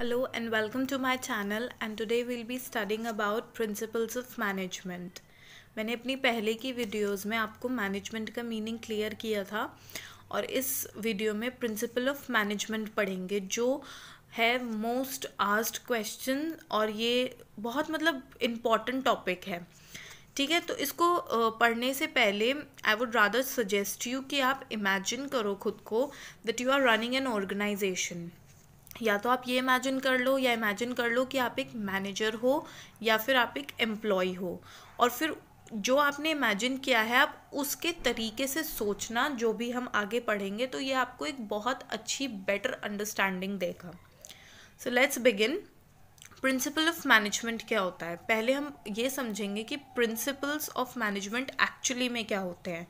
Hello and welcome to my channel and today we'll be studying about principles of management. मैंने अपनी पहले की videos में आपको मैनेजमेंट का मीनिंग क्लियर किया था और इस वीडियो में प्रिंसिपल ऑफ मैनेजमेंट पढ़ेंगे जो है मोस्ट आस्क्ड क्वेश्चन और ये बहुत इम्पॉर्टेंट टॉपिक है। ठीक है, तो इसको पढ़ने से पहले I would rather suggest you कि आप इमेजिन करो खुद को that you are running an organisation. या तो आप ये इमेजिन कर लो या इमेजिन कर लो कि आप एक मैनेजर हो या फिर आप एक एम्प्लॉय हो, और फिर जो आपने इमेजिन किया है आप उसके तरीके से सोचना। जो भी हम आगे पढ़ेंगे तो ये आपको एक बहुत अच्छी बेटर अंडरस्टैंडिंग देगा। So let's begin. Principal of management क्या होता है, पहले हम ये समझेंगे कि प्रिंसिपल्स ऑफ मैनेजमेंट एक्चुअली में क्या होते हैं।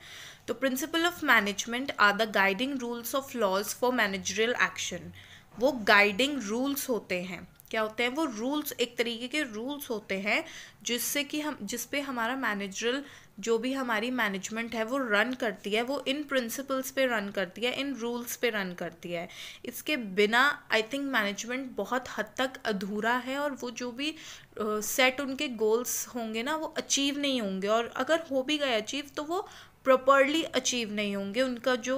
तो principle of management are the guiding rules of laws for managerial action. वो गाइडिंग रूल्स होते हैं। क्या होते हैं वो रूल्स? एक तरीके के रूल्स होते हैं जिससे कि हम जिस पे हमारा मैनेजरल जो भी हमारी मैनेजमेंट है वो रन करती है, वो इन प्रिंसिपल्स पे रन करती है, इन रूल्स पे रन करती है। इसके बिना आई थिंक मैनेजमेंट बहुत हद तक अधूरा है और वो जो भी सेट उनके गोल्स होंगे ना वो अचीव नहीं होंगे, और अगर हो भी गए अचीव तो वो प्रॉपरली अचीव नहीं होंगे। उनका जो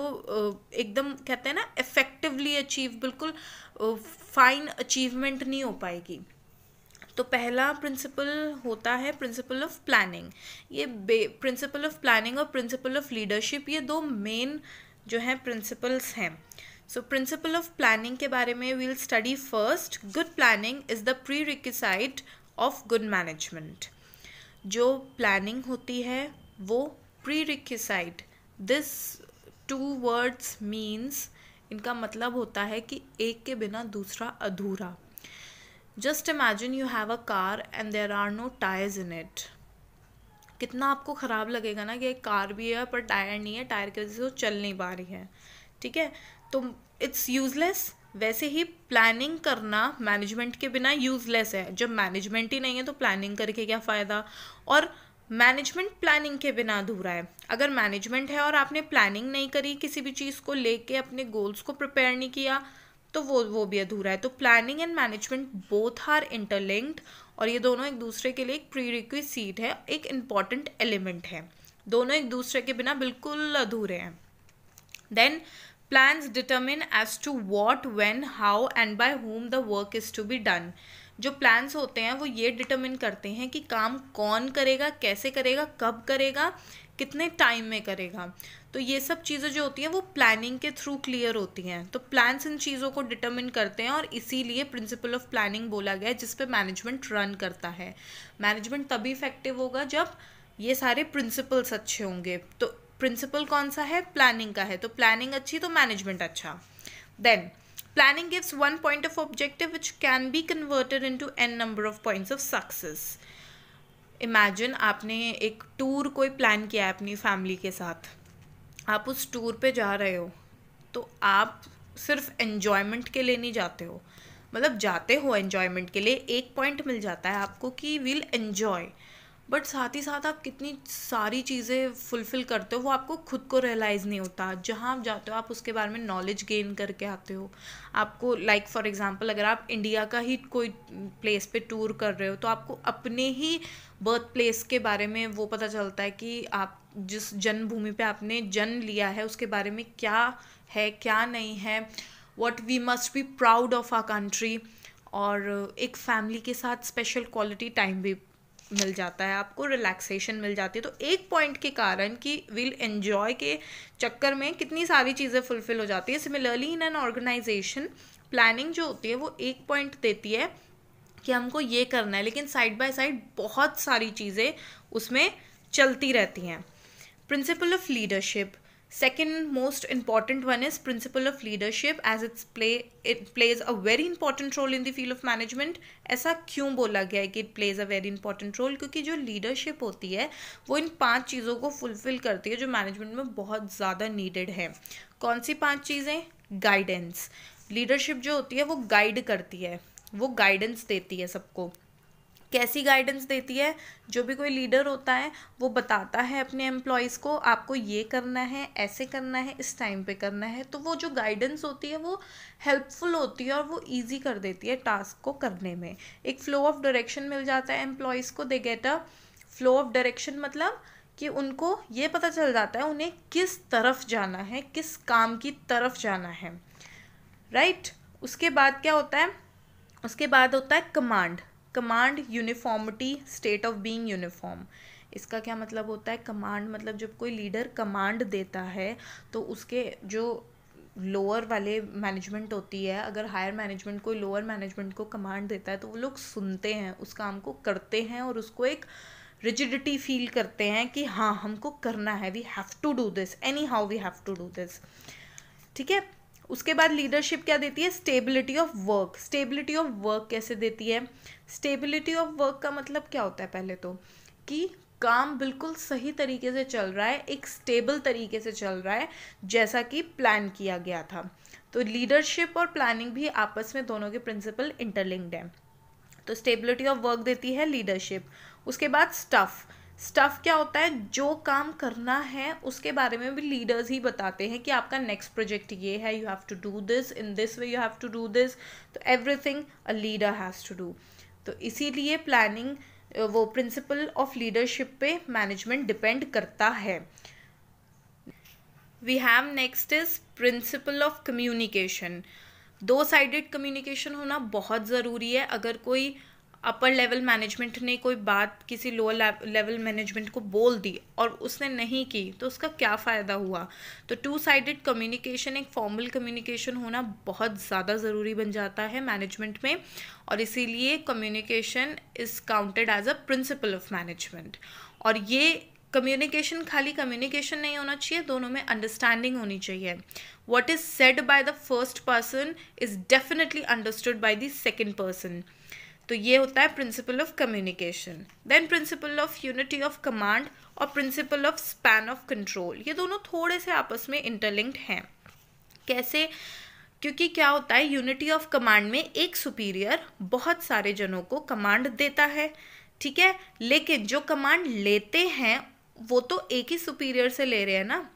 एकदम कहते हैं ना इफेक्टिवली अचीव, बिल्कुल फाइन अचीवमेंट नहीं हो पाएगी। तो पहला प्रिंसिपल होता है प्रिंसिपल ऑफ प्लानिंग। ये प्रिंसिपल ऑफ प्लानिंग और प्रिंसिपल ऑफ लीडरशिप ये दो मेन जो हैं प्रिंसिपल्स हैं। सो प्रिंसिपल ऑफ प्लानिंग के बारे में we'll study first. Good planning is the prerequisite of good management. जो प्लानिंग होती है वो prerequisite, this two words means, इनका मतलब होता है कि एक के बिना दूसरा अधूरा। Just imagine you have a car and there are no tyres in it. कितना आपको ख़राब लगेगा ना कि एक कार भी है पर टायर नहीं है, टायर की वजह से वो चल नहीं पा रही है। ठीक है, तो इट्स यूजलेस। वैसे ही प्लानिंग करना मैनेजमेंट के बिना यूजलेस है। जब मैनेजमेंट ही नहीं है तो प्लानिंग करके क्या फ़ायदा। और मैनेजमेंट प्लानिंग के बिना अधूरा है। अगर मैनेजमेंट है और आपने प्लानिंग नहीं करी, किसी भी चीज़ को लेके अपने गोल्स को प्रिपेयर नहीं किया, तो वो भी अधूरा है। तो planning and management both are interlinked और ये दोनों एक दूसरे के लिए एक प्री रिक्विजिट है, एक इम्पॉर्टेंट एलिमेंट है। दोनों एक दूसरे के बिना बिल्कुल अधूरे हैं। Then plans determine as to what, when, how and by whom the work is to be done। जो प्लान्स होते हैं वो ये डिटरमिन करते हैं कि काम कौन करेगा, कैसे करेगा, कब करेगा, कितने टाइम में करेगा। तो ये सब चीज़ें जो होती हैं वो प्लानिंग के थ्रू क्लियर होती हैं। तो प्लान्स इन चीज़ों को डिटरमिन करते हैं और इसीलिए प्रिंसिपल ऑफ प्लानिंग बोला गया है, जिस पे मैनेजमेंट रन करता है। मैनेजमेंट तभी इफेक्टिव होगा जब ये सारे प्रिंसिपल्स अच्छे होंगे। तो प्रिंसिपल कौन सा है? प्लानिंग का है। तो प्लानिंग अच्छी तो मैनेजमेंट अच्छा। Then planning gives one point of objective which can be converted into n number of points of success. Imagine आपने एक टूर कोई प्लान किया है अपनी फैमिली के साथ, आप उस टूर पे जा रहे हो, तो आप सिर्फ एन्जॉयमेंट के लिए नहीं जाते हो। जाते हो एन्जॉयमेंट के लिए, एक पॉइंट मिल जाता है आपको कि विल एन्जॉय, बट साथ ही साथ आप कितनी सारी चीज़ें फुलफ़िल करते हो वो आपको खुद को रियलाइज़ नहीं होता। जहाँ आप जाते हो आप उसके बारे में नॉलेज गेन करके आते हो। आपको लाइक फॉर एग्जांपल अगर आप इंडिया का ही कोई प्लेस पे टूर कर रहे हो तो आपको अपने ही बर्थ प्लेस के बारे में वो पता चलता है कि आप जिस जन्मभूमि पे आपने जन्म लिया है उसके बारे में क्या है क्या नहीं है, what we must be proud of our country. और एक फैमिली के साथ स्पेशल क्वालिटी टाइम भी मिल जाता है, आपको रिलैक्सेशन मिल जाती है। तो एक पॉइंट के कारण कि विल एन्जॉय के चक्कर में कितनी सारी चीज़ें फुलफिल हो जाती है। Similarly in an organisation planning जो होती है वो एक पॉइंट देती है कि हमको ये करना है, लेकिन साइड बाय साइड बहुत सारी चीज़ें उसमें चलती रहती हैं। Principal of leadership, second most important one is principle of leadership as it plays a very important role in the field of management। ऐसा क्यों बोला गया है कि it plays a very important role? क्योंकि जो leadership होती है वो इन 5 चीज़ों को फुलफिल करती है जो मैनेजमेंट में बहुत ज़्यादा नीडेड है। कौन सी 5 चीज़ें? गाइडेंस। लीडरशिप जो होती है वो गाइड करती है, वो गाइडेंस देती है सबको। कैसी गाइडेंस देती है? जो भी कोई लीडर होता है वो बताता है अपने एम्प्लॉयज़ को आपको ये करना है, ऐसे करना है, इस टाइम पे करना है। तो वो जो गाइडेंस होती है वो हेल्पफुल होती है और वो इजी कर देती है टास्क को करने में। एक फ्लो ऑफ डायरेक्शन मिल जाता है एम्प्लॉयज़ को, they get a flow of direction, मतलब कि उनको ये पता चल जाता है उन्हें किस तरफ जाना है, किस काम की तरफ जाना है, राइट। उसके बाद क्या होता है? उसके बाद होता है command. Command uniformity, state of being uniform. इसका क्या मतलब होता है? कमांड मतलब जब कोई लीडर कमांड देता है तो उसके जो लोअर वाले मैनेजमेंट होती है, अगर हायर मैनेजमेंट कोई लोअर मैनेजमेंट को कमांड देता है तो वो लोग सुनते हैं, उस काम को करते हैं और उसको एक रिजिडिटी फील करते हैं कि हाँ हमको करना है, we have to do this, anyhow we have to do this, ठीक है। उसके बाद लीडरशिप क्या देती है? Stability of work. Stability of work कैसे देती है? स्टेबिलिटी ऑफ वर्क का मतलब क्या होता है? पहले तो कि काम बिल्कुल सही तरीके से चल रहा है, एक स्टेबल तरीके से चल रहा है जैसा कि प्लान किया गया था। तो लीडरशिप और प्लानिंग भी आपस में दोनों के प्रिंसिपल इंटरलिंक्ड हैं। तो स्टेबिलिटी ऑफ वर्क देती है लीडरशिप। उसके बाद स्टफ। स्टफ क्या होता है? जो काम करना है उसके बारे में भी लीडर्स ही बताते हैं कि आपका नेक्स्ट प्रोजेक्ट ये है, you have to do this in this way, you have to do this. तो everything a leader has to do. तो इसीलिए प्लानिंग वो प्रिंसिपल ऑफ लीडरशिप पे मैनेजमेंट डिपेंड करता है। We have next is principle of communication. दो sided communication होना बहुत ज़रूरी है। अगर कोई अपर लेवल मैनेजमेंट ने कोई बात किसी लोअर लेवल मैनेजमेंट को बोल दी और उसने नहीं की तो उसका क्या फ़ायदा हुआ? तो टू साइडेड कम्युनिकेशन, एक फॉर्मल कम्युनिकेशन होना बहुत ज़्यादा ज़रूरी बन जाता है मैनेजमेंट में, और इसीलिए communication is counted as a principle of management. और ये कम्युनिकेशन खाली कम्युनिकेशन नहीं होना चाहिए, दोनों में अंडरस्टैंडिंग होनी चाहिए। What is said by the first person is definitely understood by the second person. तो ये होता है principle of communication. Then principle of unity of command और principle of span of control, ये दोनों थोड़े से आपस में इंटरलिंक्ड हैं। कैसे? क्योंकि क्या होता है, यूनिटी ऑफ कमांड में एक सुपीरियर बहुत सारे जनों को कमांड देता है, ठीक है, लेकिन जो कमांड लेते हैं वो तो एक ही सुपीरियर से ले रहे हैं ना।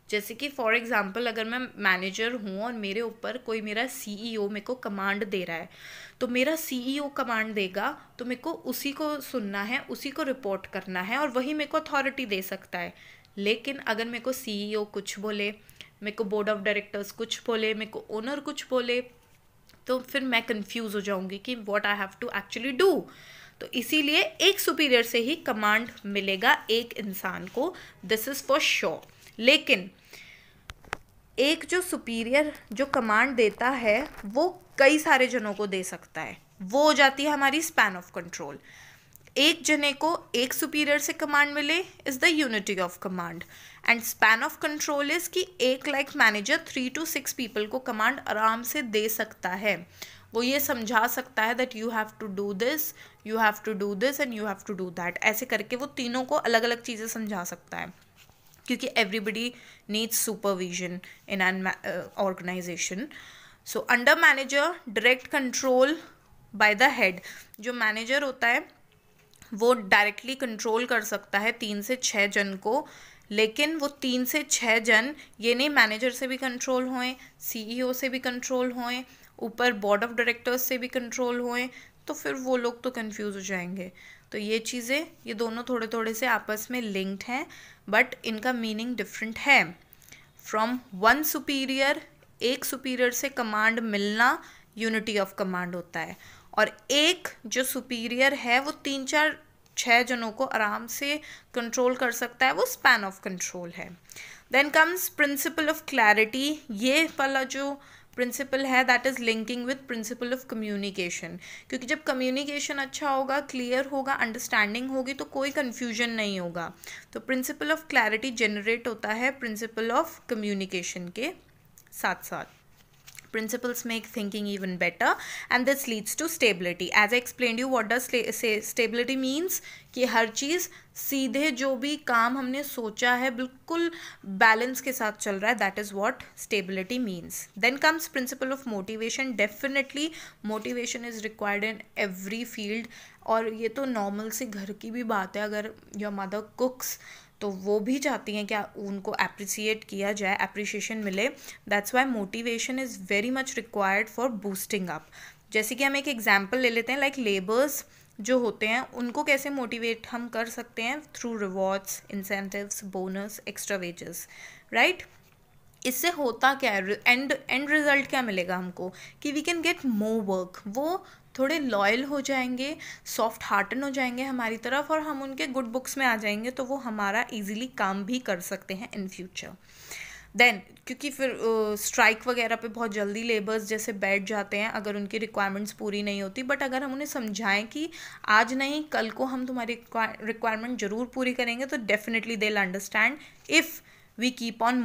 जैसे कि फॉर एग्जांपल अगर मैं मैनेजर हूँ और मेरे ऊपर कोई मेरा सीईओ मेरे को कमांड दे रहा है, तो मेरा सीईओ कमांड देगा तो मेरे को उसी को सुनना है, उसी को रिपोर्ट करना है और वही मेरे को अथॉरिटी दे सकता है। लेकिन अगर मेरे को सीईओ कुछ बोले, मेरे को बोर्ड ऑफ डायरेक्टर्स कुछ बोले, मेरे को ओनर कुछ बोले, तो फिर मैं कंफ्यूज हो जाऊंगी कि what I have to actually do. तो इसीलिए एक सुपीरियर से ही कमांड मिलेगा एक इंसान को, दिस इज फॉर श्योर। लेकिन एक जो सुपीरियर जो कमांड देता है वो कई सारे जनों को दे सकता है, वो हो जाती है हमारी स्पैन ऑफ कंट्रोल। एक जने को एक सुपीरियर से कमांड मिले is the unity of command, and span of control is कि एक लाइक मैनेजर 3 to 6 पीपल को कमांड आराम से दे सकता है। वो ये समझा सकता है that you have to do this, you have to do this and you have to do that, ऐसे करके वो तीनों को अलग अलग चीज़ें समझा सकता है, क्योंकि everybody needs supervision in an organisation. So under manager direct control by the head. जो मैनेजर होता है वो डायरेक्टली कंट्रोल कर सकता है 3 से 6 जन को, लेकिन वो 3 से 6 जन ये नहीं मैनेजर से भी कंट्रोल होएं, सीईओ से भी कंट्रोल होएं, ऊपर बोर्ड ऑफ डायरेक्टर्स से भी कंट्रोल होएं, तो फिर वो लोग तो कंफ्यूज हो जाएंगे। तो ये चीज़ें, ये दोनों थोड़े थोड़े से आपस में लिंक्ड हैं, बट इनका मीनिंग डिफरेंट है। फ्रॉम वन सुपीरियर, एक सुपीरियर से कमांड मिलना यूनिटी ऑफ कमांड होता है, और एक जो सुपीरियर है वो 3, 4, 6 जनों को आराम से कंट्रोल कर सकता है, वो स्पैन ऑफ कंट्रोल है। Then comes principle of clarity. ये वाला जो प्रिंसिपल है that is linking with principle of communication, क्योंकि जब कम्युनिकेशन अच्छा होगा, क्लियर होगा, अंडरस्टैंडिंग होगी तो कोई कन्फ्यूजन नहीं होगा। तो प्रिंसिपल ऑफ क्लैरिटी जनरेट होता है प्रिंसिपल ऑफ कम्युनिकेशन के साथ साथ। Principles make thinking even better and this leads to stability. As I explained you, what does stability means? कि हर चीज़ सीधे जो भी काम हमने सोचा है बिल्कुल बैलेंस के साथ चल रहा है. That is what stability means. Then comes principle of motivation. Definitely motivation is required in every field. और ये तो नॉर्मल सी घर की भी बात है. अगर योर मदर कुक्स तो वो भी चाहती हैं कि उनको अप्रिसिएट किया जाए, अप्रिसिएशन मिले. That's why motivation is very much required for boosting up. जैसे कि हम एक एग्जांपल ले लेते हैं, लाइक लेबर्स जो होते हैं उनको कैसे मोटिवेट हम कर सकते हैं? Through rewards, incentives, bonus, extra wages, right. इससे होता क्या है? एंड रिजल्ट क्या मिलेगा हमको? कि we can get more work. वो थोड़े लॉयल हो जाएंगे, सॉफ्ट हार्टन हो जाएंगे हमारी तरफ और हम उनके गुड बुक्स में आ जाएंगे, तो वो हमारा इजीली काम भी कर सकते हैं इन फ्यूचर. देन क्योंकि फिर स्ट्राइक वगैरह पे बहुत जल्दी लेबर्स जैसे बैठ जाते हैं अगर उनकी रिक्वायरमेंट्स पूरी नहीं होती. बट अगर हम उन्हें समझाएं कि आज नहीं कल को हम तुम्हारी रिक्वायरमेंट ज़रूर पूरी करेंगे, तो definitely they will understand if we keep on